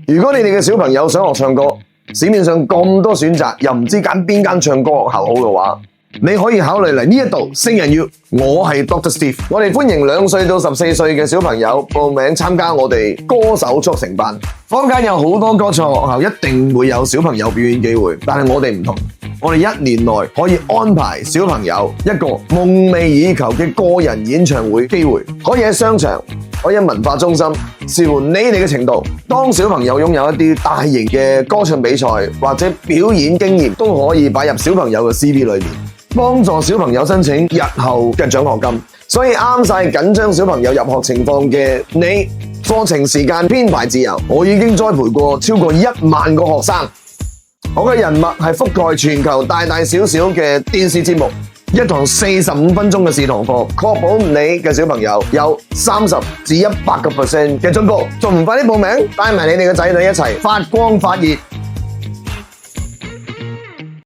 如果你哋嘅小朋友想學唱歌，市面上咁多選擇，又唔知揀邊間唱歌學校好嘅話，你可以考慮嚟呢一度聖人要。我係 Dr. Steve， 我哋歡迎2歲到14歲嘅小朋友報名參加我哋歌手速成班。坊間有好多歌唱學校，一定會有小朋友表演機會，但係我哋唔同，我哋1年內可以安排小朋友一個夢寐以求嘅個人演唱會機會，可以喺商場，可以喺文化中心，視乎你哋嘅程度。當小朋友擁有一啲大型嘅歌唱比賽或者表演經驗，都可以擺入小朋友嘅 CV 裏面，幫助小朋友申請日後嘅獎學金。所以啱晒緊張小朋友入學情況嘅你，課程時間編排自由，我已經栽培過超過1萬個學生。我嘅人脈係覆蓋全球大大小小嘅電視節目，一堂45分鐘嘅試堂課，確保你嘅小朋友有30至100% 嘅進步。仲唔快啲報名，帶埋你哋嘅仔女一齊發光發熱！